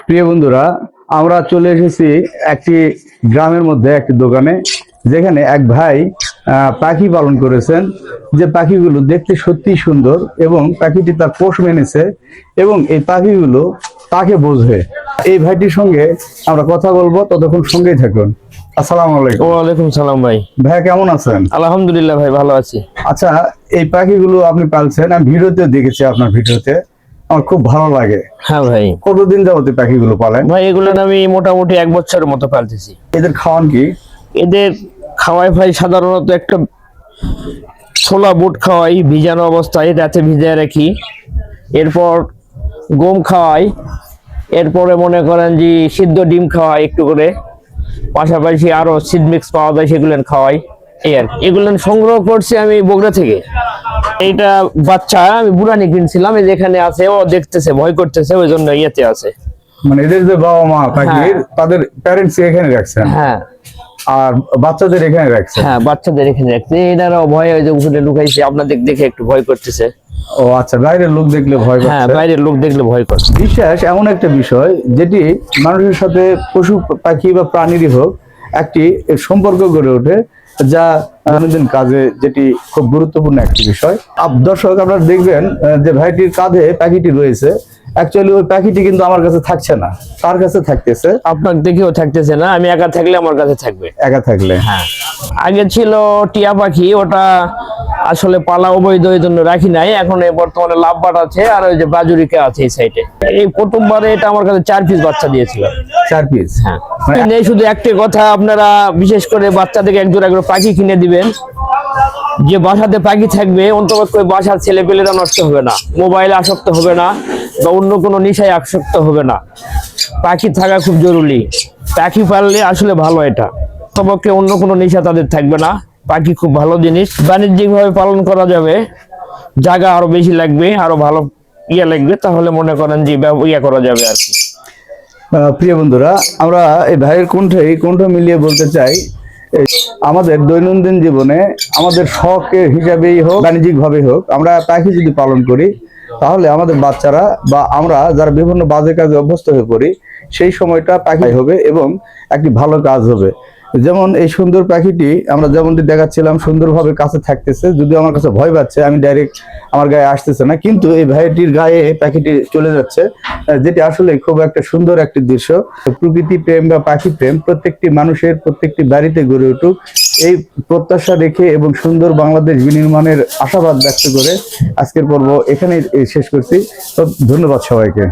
প্রিয় বন্ধুরা, আমরা চলে এসেছি একটি গ্রামের মধ্যে একটি দোকানে, যেখানে এক ভাই পাখি পালন করেছেন। যে পাখিগুলো দেখতে সত্যি সুন্দর এবং পাখিটি তার পোষ মেনেছে এবং এই পাখিগুলো তাকে বোঝে। এই ভাইটির সঙ্গে আমরা কথা বলবো, ততক্ষণ সঙ্গেই থাকুন। আসসালামু আলাইকুম। ওয়ালাইকুম সালাম ভাই। ভাই কেমন আছেন? আলহামদুলিল্লাহ ভাই, ভালো আছি। আচ্ছা, এই পাখিগুলো আপনি পালছেন, আমি ভিডিওতে দেখেছি, আপনার ভিডিওতে আমার খুব ভালো লাগে। হ্যাঁ ভাই। কতদিন যাবত পাখিগুলো পালেন? ভাই এগুলো আমি মোটামুটি 1 বছরের মতো পালতেছি। এদের খাওয়ান কি? এদের খাওয়াই ভাই সাধারণত একটা ছোলা বুট খাওয়াই ভিজানো অবস্থায়, রাতে ভিজিয়ে রাখি। এরপর গম খাওয়াই। এরপরে মনে করেন যে সিদ্ধ ডিম খাওয়াই একটু করে, পাশাপাশি আরো সিড মিক্স পাওয়া যায় সেগুলো খাওয়াই। এই আর কি। এগুলো সংগ্রহ করছি আমি বগুড়া থেকে। এইটা বাচ্চা আমি বুড়ানি কিনছিলাম, এই যেখানে আছে, ও দেখতেছে, ভয় করতেছে, ওই জন্য ইয়েতে আছে। মানে এদের যে বাবা মা পাখির, তাদের প্যারেন্টস এখানে রাখছেন? হ্যাঁ। আর বাচ্চাদের এখানে রাখছেন? হ্যাঁ, বাচ্চাদের এখানে রাখছে। এনারাও ভয়, ওই যে উপরে লুকাইছে, আপনাদের দেখে একটু ভয় করতেছে। ও আচ্ছা, বাইরের লোক দেখলে ভয় হ্যাঁ, করছে? বাইরের লোক দেখলে ভয় করছে। বিশ্বাস এমন একটা বিষয় যেটি মানুষের সাথে, পশু পাখি বা প্রাণীরই হোক, একটি সম্পর্ক গড়ে ওঠে, যা দৈনন্দিন কাজে যেটি খুব গুরুত্বপূর্ণ একটি বিষয়। দর্শক, আপনারা দেখবেন যে ভাইটির কাঁধে পাখিটি রয়েছে। অ্যাকচুয়ালি ওই পাখিটি কিন্তু আমার কাছে থাকছে না, তার কাছে থাকতেছে। আপনার দেখেও থাকতেছে না, আমি একা থাকলে আমার কাছে থাকবে। একা থাকলে? হ্যাঁ। আগে ছিল টিয়া পাখি, ওটা আসলে পালা অবৈধ, ওই জন্য রাখি নাই। এখন বর্তমানে লাভবাট আছে, আর ওই যে বাজুরিকা আছে এই সাইডে। এই প্রথমবারে এটা আমার কাছে 4 পিস বাচ্চা দিয়েছিল। 4 পিস? হ্যাঁ। নেই, শুধু একটি কথা, আপনারা বিশেষ করে বাচ্চাদেরকে এক জোড়া করে পাখি কিনে দিবেন। যে বাসাতে পাখি থাকবে, অন্তত বাসার ছেলে পেলেরা নষ্ট হবে না, মোবাইলে আসক্ত হবে না, বা অন্য কোনো নেশায় আসক্ত হবে না। পাখি থাকা খুব জরুরি। পাখি পাললে আসলে ভালো, এটা তবকে অন্য কোনো নেশা তাদের থাকবে না। পাখি খুব ভালো জিনিস, বাণিজ্যিক ভাবে পালন করা যাবে। জায়গা আরো বেশি লাগবে, আরো ভালো লাগবে, তাহলে মনে করেন যে করা যাবে আর কি। প্রিয় বন্ধুরা, আমরা এই ভাইয়ের কণ্ঠ মিলিয়ে বলতে চাই, আমাদের দৈনন্দিন জীবনে আমাদের শখের হিসাবেই হোক, বাণিজ্যিক ভাবে হোক, আমরা পাখি যদি পালন করি, তাহলে আমাদের বাচ্চারা বা আমরা যারা বিভিন্ন বাজে কাজে অভ্যস্ত হয়ে পড়ি, সেই সময়টা পাখি হবে এবং একটি ভালো কাজ হবে। যেমন এই সুন্দর পাখিটি আমরা যেমনটি দেখাচ্ছিলাম, সুন্দরভাবে কাছে থাকতেছে, যদিও আমার কাছে ভয় পাচ্ছে, আমি ডাইরেক্ট আমার গায়ে আসতেছে না, কিন্তু এই ভাইটির গায়ে পাখিটি চলে যাচ্ছে, যেটি আসলে খুব একটা সুন্দর একটি দৃশ্য। প্রকৃতি প্রেম বা পাখি প্রেম প্রত্যেকটি মানুষের, প্রত্যেকটি বাড়িতে গড়ে উঠুক, এই প্রত্যাশা রেখে এবং সুন্দর বাংলাদেশ বিনির্মাণের আশাবাদ ব্যক্ত করে আজকের পর্ব এখানেই শেষ করছি। তো ধন্যবাদ সবাইকে।